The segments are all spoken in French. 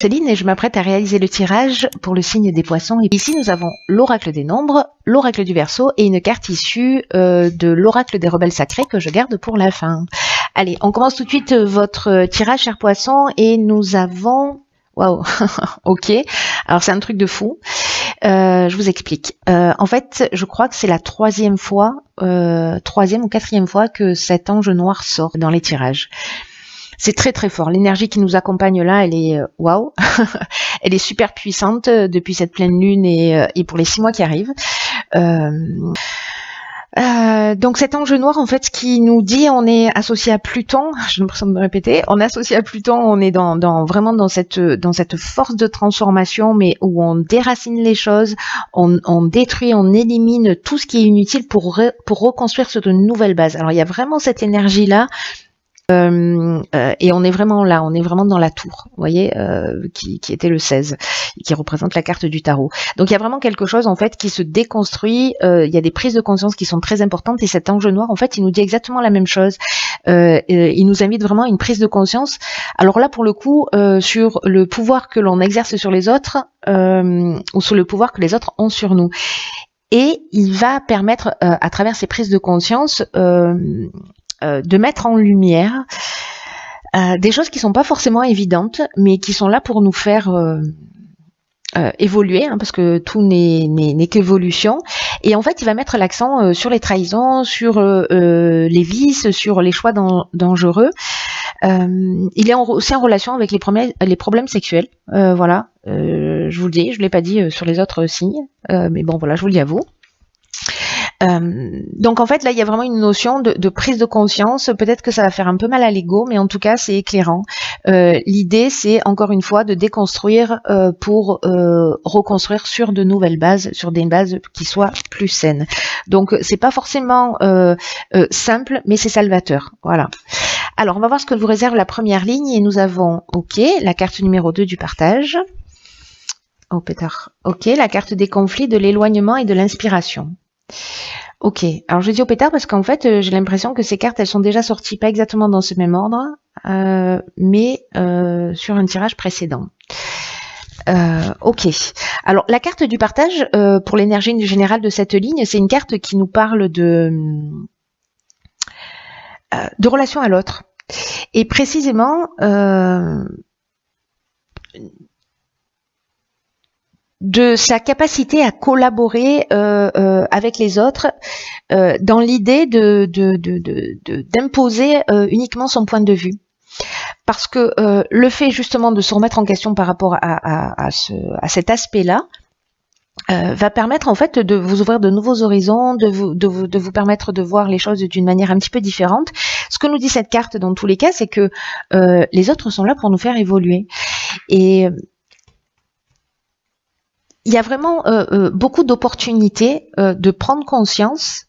Céline et je m'apprête à réaliser le tirage pour le signe des poissons. Et ici, nous avons l'oracle des nombres, l'oracle du Verseau et une carte issue de l'oracle des rebelles sacrés que je garde pour la fin. Allez, on commence tout de suite votre tirage, chers poissons, et nous avons... Waouh, ok. Alors c'est un truc de fou. Je vous explique. En fait, je crois que c'est la troisième ou quatrième fois que cet ange noir sort dans les tirages. C'est très très fort. L'énergie qui nous accompagne là, elle est waouh. Elle est super puissante depuis cette pleine lune et pour les 6 mois qui arrivent. Donc cet ange noir, en fait, ce qui nous dit, on est associé à Pluton. J'ai l'impression de me répéter. On est associé à Pluton. On est vraiment dans cette force de transformation, mais où on déracine les choses, on détruit, on élimine tout ce qui est inutile pour reconstruire sur de nouvelles bases. Alors il y a vraiment cette énergie là. Et on est vraiment là, on est vraiment dans la tour, vous voyez, qui était le 16, qui représente la carte du tarot. Donc il y a vraiment quelque chose en fait qui se déconstruit, il y a des prises de conscience qui sont très importantes et cet ange noir en fait il nous dit exactement la même chose, il nous invite vraiment à une prise de conscience. Alors là pour le coup sur le pouvoir que l'on exerce sur les autres ou sur le pouvoir que les autres ont sur nous. Et il va permettre à travers ces prises de conscience de mettre en lumière des choses qui sont pas forcément évidentes, mais qui sont là pour nous faire évoluer, hein, parce que tout n'est qu'évolution. Et en fait, il va mettre l'accent sur les trahisons, sur les vices, sur les choix dangereux. Il est aussi en relation avec les problèmes sexuels. Voilà, je vous le dis, je l'ai pas dit sur les autres signes, mais bon, voilà, je vous le dis à vous. Donc en fait là il y a vraiment une notion de prise de conscience, peut-être que ça va faire un peu mal à l'ego, mais en tout cas c'est éclairant. L'idée c'est encore une fois de déconstruire pour reconstruire sur de nouvelles bases, sur des bases qui soient plus saines. Donc c'est pas forcément simple, mais c'est salvateur. Voilà. Alors on va voir ce que vous réserve la première ligne et nous avons ok, la carte numéro 2 du partage. Oh pétard. Ok, la carte des conflits, de l'éloignement et de l'inspiration. Ok, alors je dis au pétard parce qu'en fait j'ai l'impression que ces cartes elles sont déjà sorties, pas exactement dans ce même ordre, mais sur un tirage précédent. Ok, alors la carte du partage pour l'énergie générale de cette ligne, c'est une carte qui nous parle de relation à l'autre. Et précisément de sa capacité à collaborer avec les autres dans l'idée d'imposer uniquement son point de vue. Parce que le fait justement de se remettre en question par rapport à cet aspect-là va permettre en fait de vous ouvrir de nouveaux horizons, de vous permettre de voir les choses d'une manière un petit peu différente. Ce que nous dit cette carte dans tous les cas, c'est que les autres sont là pour nous faire évoluer. Et il y a vraiment beaucoup d'opportunités de prendre conscience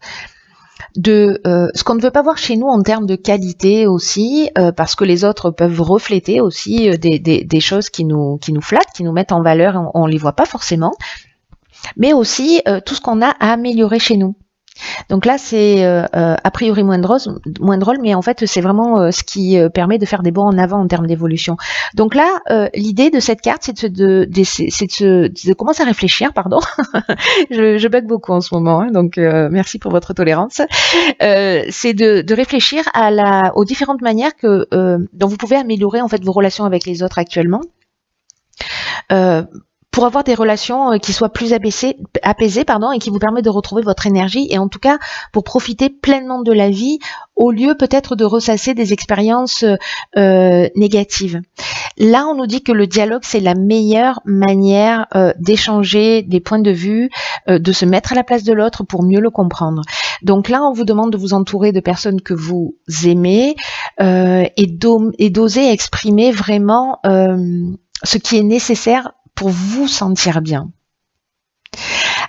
de ce qu'on ne veut pas voir chez nous en termes de qualité aussi, parce que les autres peuvent refléter aussi des choses qui nous flattent, qui nous mettent en valeur, on les voit pas forcément, mais aussi tout ce qu'on a à améliorer chez nous. Donc là, c'est a priori moins drôle, mais en fait, c'est vraiment ce qui permet de faire des bons en avant en termes d'évolution. Donc là, l'idée de cette carte, c'est de commencer à réfléchir, pardon. je bug beaucoup en ce moment, hein, donc merci pour votre tolérance. C'est de réfléchir aux différentes manières dont vous pouvez améliorer en fait vos relations avec les autres actuellement. Pour avoir des relations qui soient plus apaisées, et qui vous permettent de retrouver votre énergie, et en tout cas pour profiter pleinement de la vie, au lieu peut-être de ressasser des expériences négatives. Là, on nous dit que le dialogue, c'est la meilleure manière d'échanger des points de vue, de se mettre à la place de l'autre pour mieux le comprendre. Donc là, on vous demande de vous entourer de personnes que vous aimez et d'oser exprimer vraiment ce qui est nécessaire pour vous sentir bien.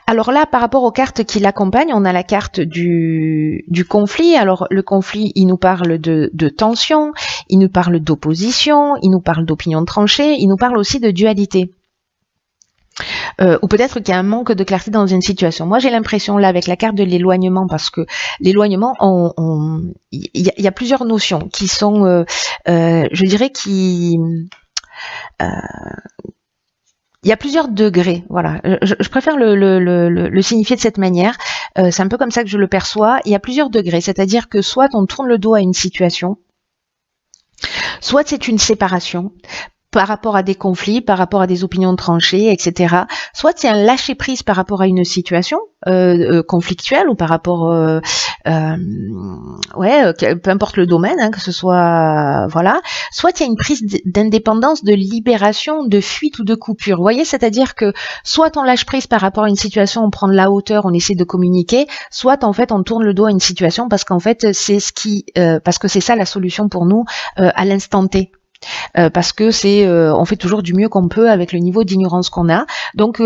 Alors là, par rapport aux cartes qui l'accompagnent, on a la carte du conflit. Alors le conflit, il nous parle de tension, il nous parle d'opposition, il nous parle d'opinion tranchée, il nous parle aussi de dualité. Ou peut-être qu'il y a un manque de clarté dans une situation. Moi, j'ai l'impression là avec la carte de l'éloignement, parce que l'éloignement, il y a plusieurs notions qui sont, je dirais, qui il y a plusieurs degrés, voilà. Je préfère le signifier de cette manière. C'est un peu comme ça que je le perçois. Il y a plusieurs degrés, c'est-à-dire que soit on tourne le dos à une situation, soit c'est une séparation par rapport à des conflits, par rapport à des opinions tranchées, etc. Soit c'est un lâcher prise par rapport à une situation conflictuelle ou par rapport, peu importe le domaine, hein, que ce soit, voilà. Soit il y a une prise d'indépendance, de libération, de fuite ou de coupure. Vous voyez, c'est-à-dire que soit on lâche prise par rapport à une situation, on prend de la hauteur, on essaie de communiquer, soit en fait on tourne le dos à une situation parce qu'en fait c'est parce que c'est ça la solution pour nous à l'instant T. Parce que on fait toujours du mieux qu'on peut avec le niveau d'ignorance qu'on a. Donc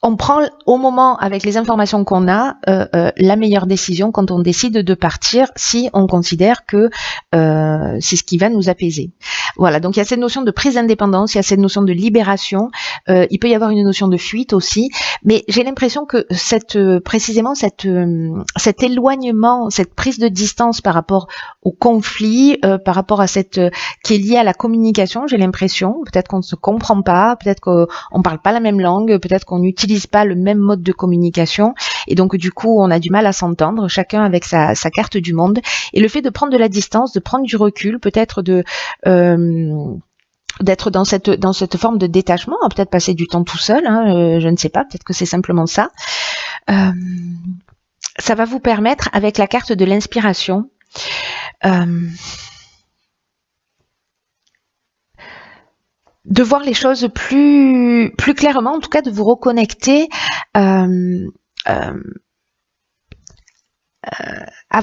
on prend au moment, avec les informations qu'on a, la meilleure décision quand on décide de partir, si on considère que c'est ce qui va nous apaiser. Voilà, donc il y a cette notion de prise d'indépendance, il y a cette notion de libération, il peut y avoir une notion de fuite aussi, mais j'ai l'impression que précisément cet éloignement, cette prise de distance par rapport au conflit, par rapport à qui est liée à la communication, j'ai l'impression, peut-être qu'on ne se comprend pas, peut-être qu'on ne parle pas la même langue, peut-être qu'on n'utilise pas le même mode de communication et donc du coup on a du mal à s'entendre, chacun avec sa carte du monde, et le fait de prendre de la distance, de prendre du recul, peut-être d'être dans cette forme de détachement, peut-être passer du temps tout seul, hein, je ne sais pas, peut-être que c'est simplement ça. Ça va vous permettre, avec la carte de l'inspiration, de voir les choses plus clairement, en tout cas de vous reconnecter à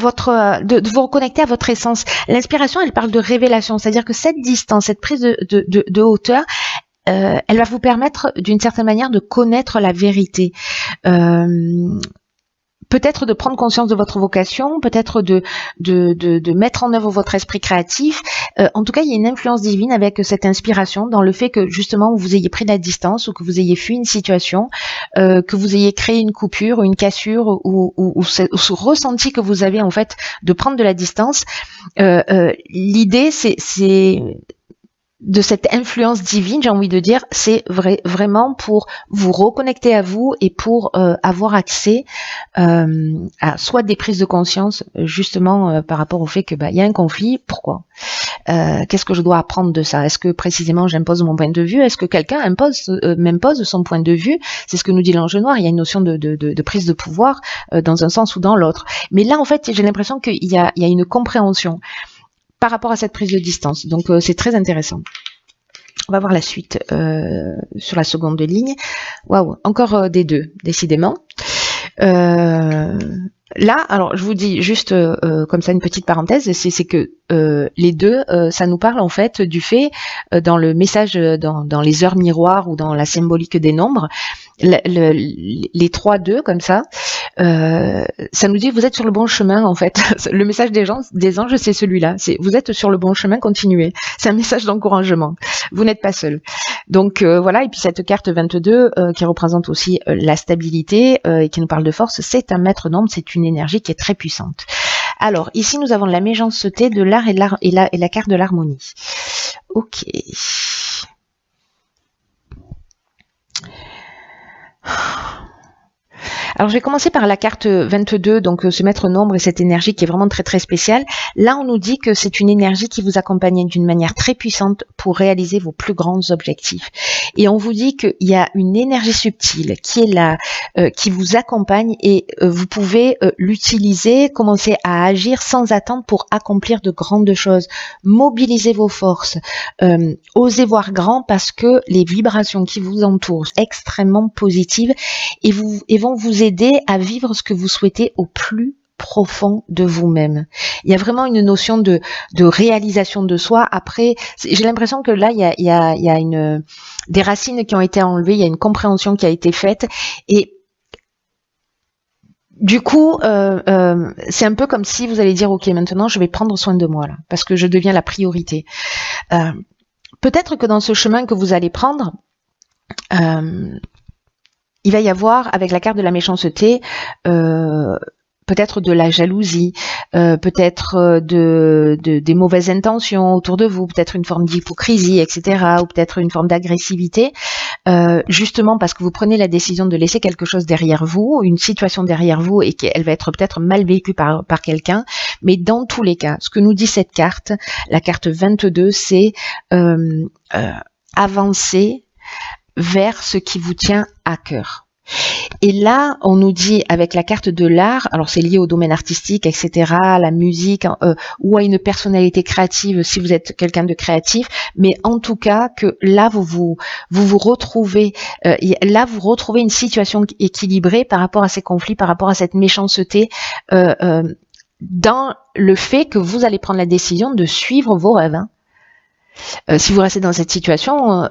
de vous reconnecter à votre essence. L'inspiration, elle parle de révélation, c'est-à-dire que cette distance, cette prise de hauteur, elle va vous permettre d'une certaine manière de connaître la vérité. Peut-être de prendre conscience de votre vocation, peut-être de mettre en œuvre votre esprit créatif. En tout cas, il y a une influence divine avec cette inspiration dans le fait que justement vous ayez pris de la distance ou que vous ayez fui une situation, que vous ayez créé une coupure ou une cassure ou ce ressenti que vous avez en fait de prendre de la distance. L'idée, c'est de cette influence divine, j'ai envie de dire, c'est vraiment pour vous reconnecter à vous et pour avoir accès à soit des prises de conscience justement par rapport au fait que y a un conflit, pourquoi, qu'est-ce que je dois apprendre de ça, est-ce que précisément j'impose mon point de vue, est-ce que quelqu'un m'impose son point de vue, c'est ce que nous dit l'ange noir, il y a une notion de prise de pouvoir dans un sens ou dans l'autre, mais là en fait j'ai l'impression qu'il y a une compréhension par rapport à cette prise de distance. Donc c'est très intéressant. On va voir la suite sur la seconde ligne. Waouh, encore des deux, décidément. Là, alors je vous dis juste comme ça une petite parenthèse, c'est que les deux, ça nous parle en fait du fait, dans le message, dans les heures miroirs ou dans la symbolique des nombres, les 3-2 comme ça, ça nous dit vous êtes sur le bon chemin en fait. Le message des anges, c'est celui-là. C'est vous êtes sur le bon chemin, continuez. C'est un message d'encouragement. Vous n'êtes pas seul. Donc voilà. Et puis cette carte 22 qui représente aussi la stabilité et qui nous parle de force, c'est un maître d'ombre, c'est une énergie qui est très puissante. Alors ici nous avons la méchanceté de l'art et la carte de l'harmonie. Ok. Alors je vais commencer par la carte 22, donc ce maître nombre et cette énergie qui est vraiment très très spéciale. Là on nous dit que c'est une énergie qui vous accompagne d'une manière très puissante pour réaliser vos plus grands objectifs. Et on vous dit qu'il y a une énergie subtile qui est là, qui vous accompagne et vous pouvez l'utiliser, commencer à agir sans attendre pour accomplir de grandes choses. Mobilisez vos forces, osez voir grand parce que les vibrations qui vous entourent sont extrêmement positives et vont vous aider à vivre ce que vous souhaitez au plus profond de vous-même. Il y a vraiment une notion de réalisation de soi. Après, j'ai l'impression que là, il y a des racines qui ont été enlevées, il y a une compréhension qui a été faite et du coup, c'est un peu comme si vous allez dire, ok, maintenant je vais prendre soin de moi là, parce que je deviens la priorité. Peut-être que dans ce chemin que vous allez prendre, il va y avoir, avec la carte de la méchanceté, peut-être de la jalousie, peut-être des mauvaises intentions autour de vous, peut-être une forme d'hypocrisie, etc., ou peut-être une forme d'agressivité, justement parce que vous prenez la décision de laisser quelque chose derrière vous, une situation derrière vous, et qu'elle va être peut-être mal vécue par quelqu'un. Mais dans tous les cas, ce que nous dit cette carte, la carte 22, c'est avancer vers ce qui vous tient à cœur. Et là, on nous dit avec la carte de l'art, alors c'est lié au domaine artistique, etc., à la musique, ou à une personnalité créative si vous êtes quelqu'un de créatif, mais en tout cas que là vous retrouvez, là vous retrouvez une situation équilibrée par rapport à ces conflits, par rapport à cette méchanceté, dans le fait que vous allez prendre la décision de suivre vos rêves. Hein. Si vous restez dans cette situation,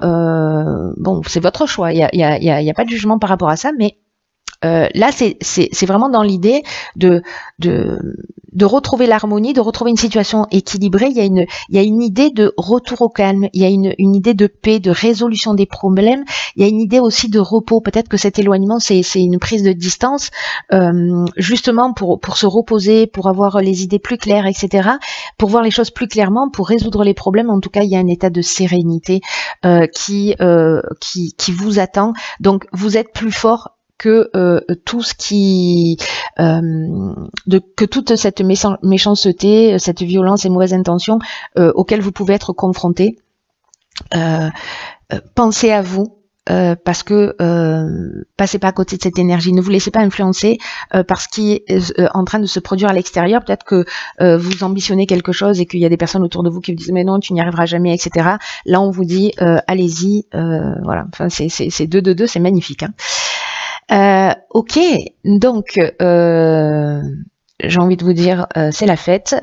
bon, c'est votre choix. Il y a pas de jugement par rapport à ça, mais là, c'est vraiment dans l'idée de retrouver l'harmonie, de retrouver une situation équilibrée. Il y a une idée de retour au calme. Il y a une idée de paix, de résolution des problèmes. Il y a une idée aussi de repos. Peut-être que cet éloignement, c'est une prise de distance, justement pour se reposer, pour avoir les idées plus claires, etc. Pour voir les choses plus clairement, pour résoudre les problèmes. En tout cas, il y a un état de sérénité qui vous attend. Donc, vous êtes plus fort que tout ce qui que toute cette méchanceté, cette violence et mauvaises intentions auxquelles vous pouvez être confrontés. Pensez à vous. Parce que passez pas à côté de cette énergie, ne vous laissez pas influencer par ce qui est en train de se produire à l'extérieur. Peut-être que vous ambitionnez quelque chose et qu'il y a des personnes autour de vous qui vous disent mais non, tu n'y arriveras jamais, etc. Là on vous dit allez-y, voilà. Enfin c'est 2 c'est magnifique. Hein. Ok, donc j'ai envie de vous dire, c'est la fête.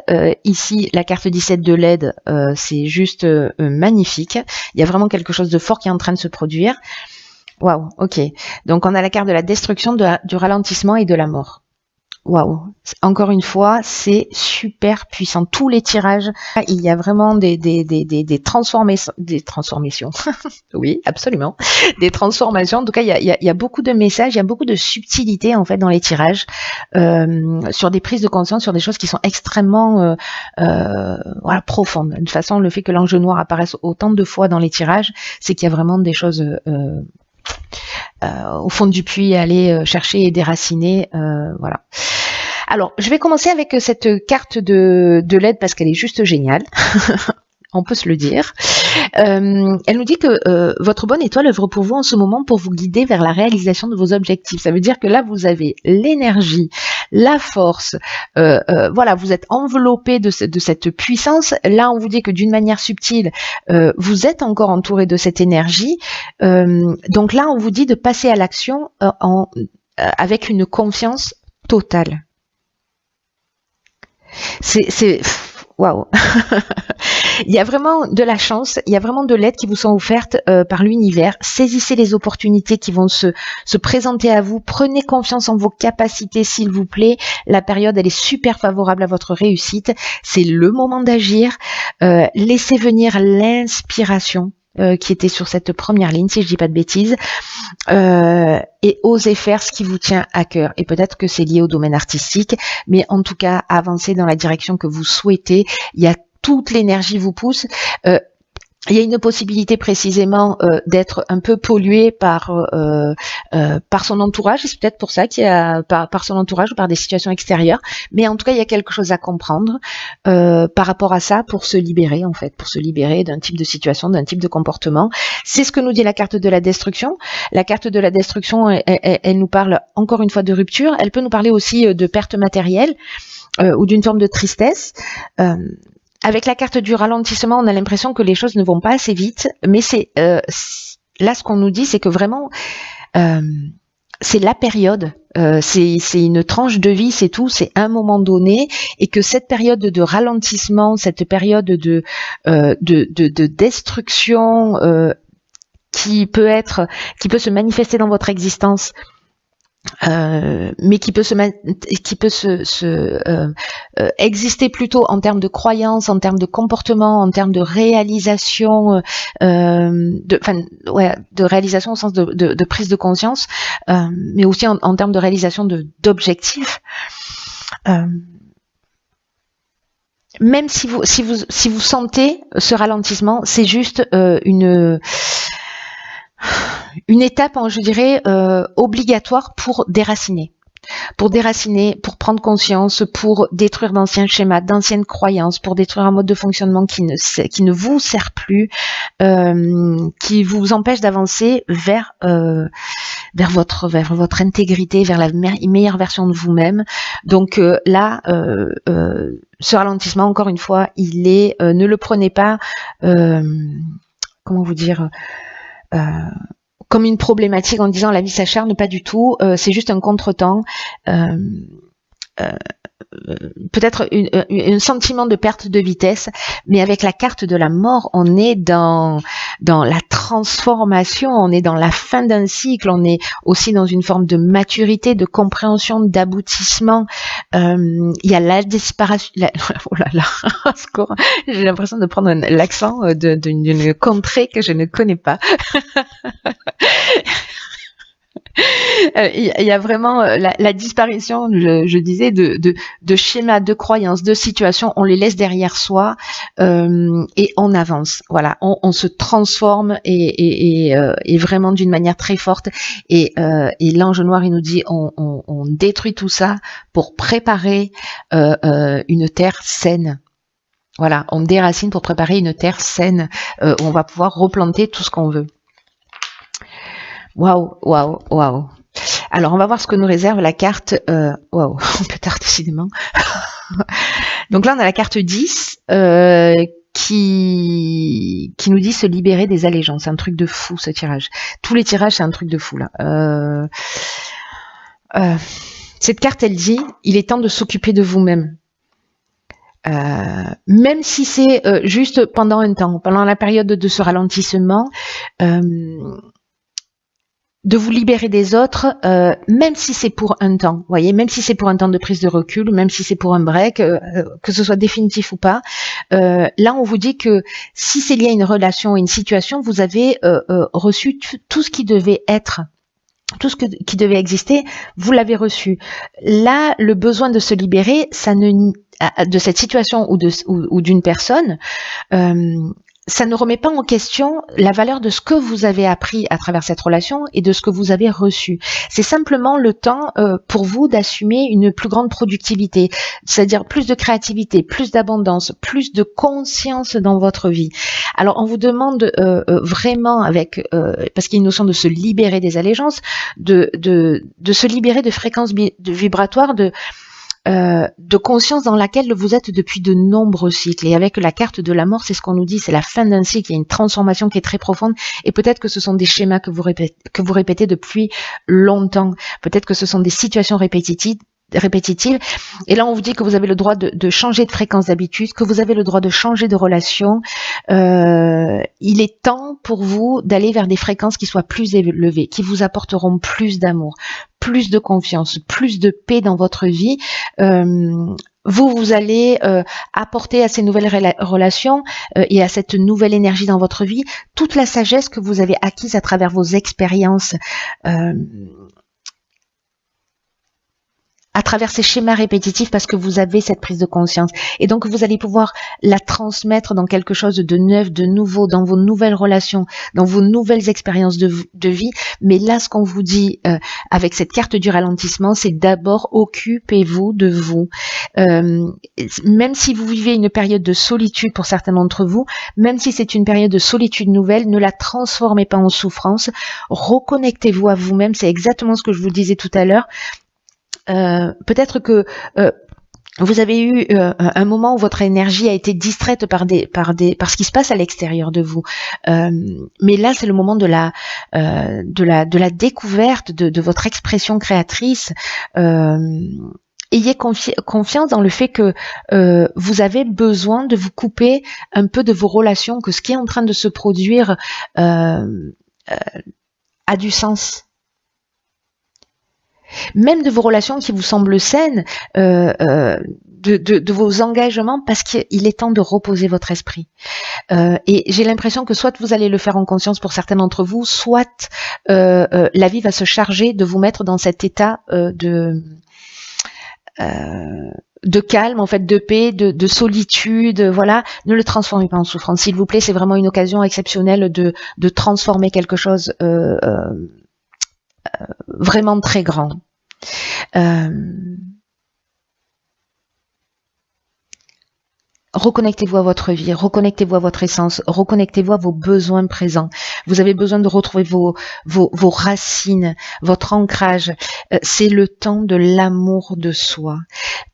Ici, la carte 17 de l'aide, c'est juste magnifique. Il y a vraiment quelque chose de fort qui est en train de se produire. Waouh, ok. Donc on a la carte de la destruction, du ralentissement et de la mort. Waouh. Encore une fois, c'est super puissant. Tous les tirages, il y a vraiment des transformations. Oui, absolument. Des transformations. En tout cas, il y a beaucoup de messages, il y a beaucoup de subtilité en fait dans les tirages, sur des prises de conscience, sur des choses qui sont extrêmement voilà, profondes. De toute façon, le fait que l'ange noir apparaisse autant de fois dans les tirages, c'est qu'il y a vraiment des choses au fond du puits à aller chercher et déraciner. Voilà. Alors, je vais commencer avec cette carte de l'aide parce qu'elle est juste géniale. On peut se le dire. Elle nous dit que votre bonne étoile œuvre pour vous en ce moment pour vous guider vers la réalisation de vos objectifs. Ça veut dire que là, vous avez l'énergie, la force. Voilà, vous êtes enveloppé de cette puissance. Là, on vous dit que d'une manière subtile, vous êtes encore entouré de cette énergie. Donc là, on vous dit de passer à l'action avec une confiance totale. C'est waouh. Il y a vraiment de la chance, il y a vraiment de l'aide qui vous sont offertes par l'univers. Saisissez les opportunités qui vont se présenter à vous. Prenez confiance en vos capacités, s'il vous plaît. La période, elle est super favorable à votre réussite. C'est le moment d'agir. Laissez venir l'inspiration qui était sur cette première ligne, si je dis pas de bêtises, et osez faire ce qui vous tient à cœur. Et peut-être que c'est lié au domaine artistique, mais en tout cas, avancez dans la direction que vous souhaitez. Il y a toute l'énergie vous pousse. Il y a une possibilité précisément d'être un peu pollué par son entourage, et c'est peut-être pour ça qu'il y a par son entourage ou par des situations extérieures, mais en tout cas il y a quelque chose à comprendre par rapport à ça pour se libérer en fait, pour se libérer d'un type de situation, d'un type de comportement. C'est ce que nous dit la carte de la destruction. La carte de la destruction, elle nous parle encore une fois de rupture, elle peut nous parler aussi de perte matérielle ou d'une forme de tristesse. Avec la carte du ralentissement, on a l'impression que les choses ne vont pas assez vite, mais c'est là ce qu'on nous dit, c'est que vraiment c'est la période, c'est une tranche de vie, c'est tout, c'est un moment donné, et que cette période de ralentissement, cette période de destruction qui peut se manifester dans votre existence. Mais qui peut exister plutôt en termes de croyances, en termes de comportement, en termes de réalisation, de réalisation au sens de prise de conscience, mais aussi en termes de réalisation d'objectifs. Euh, Même si vous sentez ce ralentissement, c'est juste une étape, je dirais, obligatoire pour déraciner. Pour prendre conscience, pour détruire d'anciens schémas, d'anciennes croyances, pour détruire un mode de fonctionnement qui ne vous sert plus, qui vous empêche d'avancer vers votre intégrité, vers la meilleure version de vous-même. Donc là, ce ralentissement, encore une fois, il est, ne le prenez pas, comment vous dire, comme une problématique en disant la vie s'acharne, pas du tout, c'est juste un contretemps, peut-être un sentiment de perte de vitesse, mais avec la carte de la mort, on est dans la transformation, on est dans la fin d'un cycle, on est aussi dans une forme de maturité, de compréhension, d'aboutissement. Il y a la disparition, oh là là, j'ai l'impression de prendre l'accent d'une contrée que je ne connais pas. Il y a vraiment la disparition, je disais, de schémas, de croyances, de situations. On les laisse derrière soi et on avance. Voilà, on se transforme et vraiment d'une manière très forte. Et l'ange noir, il nous dit, on détruit tout ça pour préparer une terre saine. Voilà, on déracine pour préparer une terre saine où on va pouvoir replanter tout ce qu'on veut. Waouh, waouh, waouh. Alors, on va voir ce que nous réserve la carte. Waouh, peu tard, décidément. Donc là, on a la carte 10 qui nous dit se libérer des allégeances. C'est un truc de fou, ce tirage. Tous les tirages, c'est un truc de fou, là. Cette carte, elle dit, il est temps de s'occuper de vous-même. Même si c'est juste pendant un temps, pendant la période de ce ralentissement, de vous libérer des autres, même si c'est pour un temps, vous voyez, même si c'est pour un temps de prise de recul, même si c'est pour un break, que ce soit définitif ou pas, là on vous dit que si c'est lié à une relation, à une situation, vous avez reçu tout ce qui devait être, tout ce qui devait exister, vous l'avez reçu. Là, le besoin de se libérer, ça ne de cette situation ou d'une personne, ça ne remet pas en question la valeur de ce que vous avez appris à travers cette relation et de ce que vous avez reçu. C'est simplement le temps pour vous d'assumer une plus grande productivité, c'est-à-dire plus de créativité, plus d'abondance, plus de conscience dans votre vie. Alors on vous demande vraiment, parce qu'il y a une notion de se libérer des allégeances, de se libérer de fréquences vibratoires, de conscience dans laquelle vous êtes depuis de nombreux cycles. Et avec la carte de la mort, c'est ce qu'on nous dit, c'est la fin d'un cycle, il y a une transformation qui est très profonde, et peut-être que ce sont des schémas que vous répétez depuis longtemps, peut-être que ce sont des situations répétitives, et là on vous dit que vous avez le droit de changer de fréquence d'habitude, que vous avez le droit de changer de relation. Il est temps pour vous d'aller vers des fréquences qui soient plus élevées, qui vous apporteront plus d'amour, plus de confiance, plus de paix dans votre vie. Vous allez apporter à ces nouvelles relations et à cette nouvelle énergie dans votre vie toute la sagesse que vous avez acquise à travers vos expériences, à travers ces schémas répétitifs, parce que vous avez cette prise de conscience. Et donc, vous allez pouvoir la transmettre dans quelque chose de neuf, de nouveau, dans vos nouvelles relations, dans vos nouvelles expériences de vie. Mais là, ce qu'on vous dit avec cette carte du ralentissement, c'est d'abord occupez-vous de vous. Même si vous vivez une période de solitude pour certains d'entre vous, même si c'est une période de solitude nouvelle, ne la transformez pas en souffrance. Reconnectez-vous à vous-même. C'est exactement ce que je vous disais tout à l'heure. Peut-être que vous avez eu un moment où votre énergie a été distraite par ce qui se passe à l'extérieur de vous. Mais là, c'est le moment de la découverte de votre expression créatrice. Ayez confiance dans le fait que vous avez besoin de vous couper un peu de vos relations, que ce qui est en train de se produire a du sens. Même de vos relations qui vous semblent saines, de vos engagements, parce qu'il est temps de reposer votre esprit. Et j'ai l'impression que soit vous allez le faire en conscience pour certains d'entre vous, soit la vie va se charger de vous mettre dans cet état de calme, en fait, de paix, de solitude, voilà, ne le transformez pas en souffrance, s'il vous plaît. C'est vraiment une occasion exceptionnelle de transformer quelque chose vraiment très grand. Reconnectez-vous à votre vie, reconnectez-vous à votre essence, reconnectez-vous à vos besoins présents. Vous avez besoin de retrouver vos racines, votre ancrage. C'est le temps de l'amour de soi.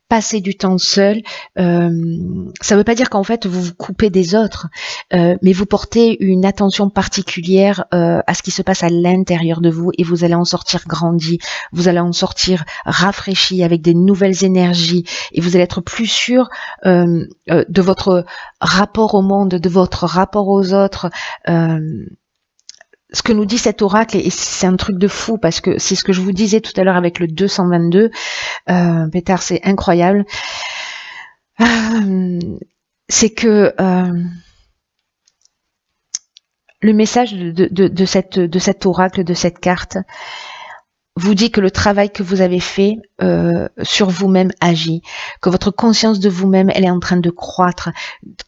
Passer du temps seul, ça ne veut pas dire qu'en fait vous vous coupez des autres, mais vous portez une attention particulière à ce qui se passe à l'intérieur de vous, et vous allez en sortir grandi, vous allez en sortir rafraîchi avec des nouvelles énergies, et vous allez être plus sûr de votre rapport au monde, de votre rapport aux autres. Ce que nous dit cet oracle, et c'est un truc de fou, parce que c'est ce que je vous disais tout à l'heure avec le 222, Pétard, c'est incroyable, c'est que le message de cet oracle, de cette carte, vous dit que le travail que vous avez fait sur vous-même agit, que votre conscience de vous-même, elle est en train de croître,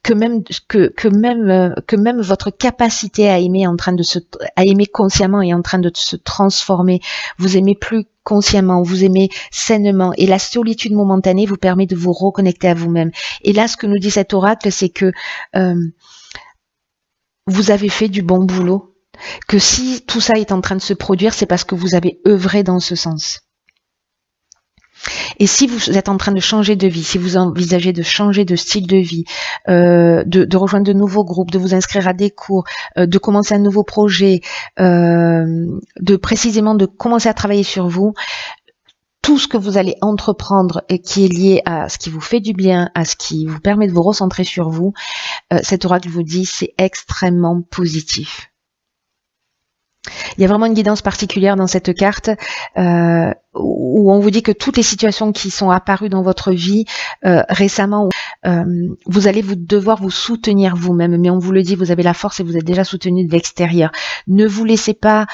que même votre capacité à aimer à aimer consciemment est en train de se transformer. Vous aimez plus consciemment, vous aimez sainement, et la solitude momentanée vous permet de vous reconnecter à vous-même. Et là, ce que nous dit cet oracle, c'est que vous avez fait du bon boulot, que si tout ça est en train de se produire, c'est parce que vous avez œuvré dans ce sens. Et si vous êtes en train de changer de vie, si vous envisagez de changer de style de vie, de rejoindre de nouveaux groupes, de vous inscrire à des cours, de commencer un nouveau projet, de commencer à travailler sur vous, tout ce que vous allez entreprendre et qui est lié à ce qui vous fait du bien, à ce qui vous permet de vous recentrer sur vous, cet oracle vous dit c'est extrêmement positif. Il y a vraiment une guidance particulière dans cette carte où on vous dit que toutes les situations qui sont apparues dans votre vie récemment, vous allez devoir vous soutenir vous-même, mais on vous le dit, vous avez la force et vous êtes déjà soutenu de l'extérieur. Ne vous laissez pas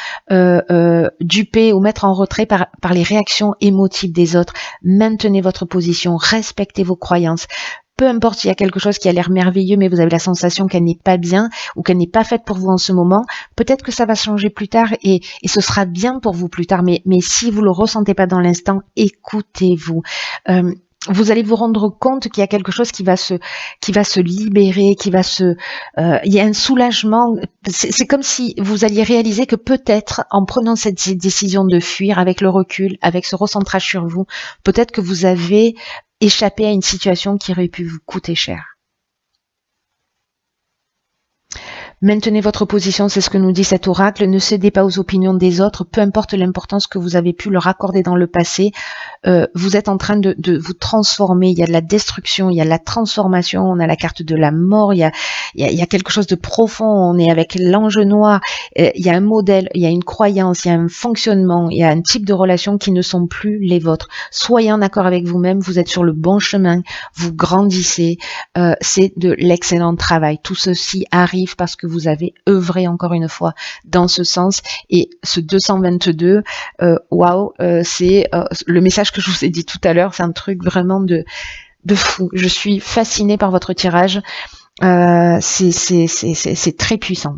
duper ou mettre en retrait par les réactions émotives des autres. Maintenez votre position, respectez vos croyances. Peu importe s'il y a quelque chose qui a l'air merveilleux, mais vous avez la sensation qu'elle n'est pas bien ou qu'elle n'est pas faite pour vous en ce moment, peut-être que ça va changer plus tard et ce sera bien pour vous plus tard. Mais si vous le ressentez pas dans l'instant, écoutez-vous. Vous allez vous rendre compte qu'il y a quelque chose qui va se libérer, il y a un soulagement. C'est comme si vous alliez réaliser que peut-être en prenant cette décision de fuir avec le recul, avec ce recentrage sur vous, peut-être que vous avez échapper à une situation qui aurait pu vous coûter cher. Maintenez votre position, c'est ce que nous dit cet oracle. Ne cédez pas aux opinions des autres, peu importe l'importance que vous avez pu leur accorder dans le passé. Vous êtes en train de vous transformer. Il y a de la destruction, il y a de la transformation. On a la carte de la mort. Il y a quelque chose de profond. On est avec l'ange noir. Il y a un modèle, il y a une croyance, il y a un fonctionnement, il y a un type de relations qui ne sont plus les vôtres. Soyez en accord avec vous-même. Vous êtes sur le bon chemin. Vous grandissez. C'est de l'excellent travail. Tout ceci arrive parce que vous avez œuvré encore une fois dans ce sens. Et ce 222, waouh, c'est le message que je vous ai dit tout à l'heure, c'est un truc vraiment de fou. Je suis fascinée par votre tirage. C'est très puissant.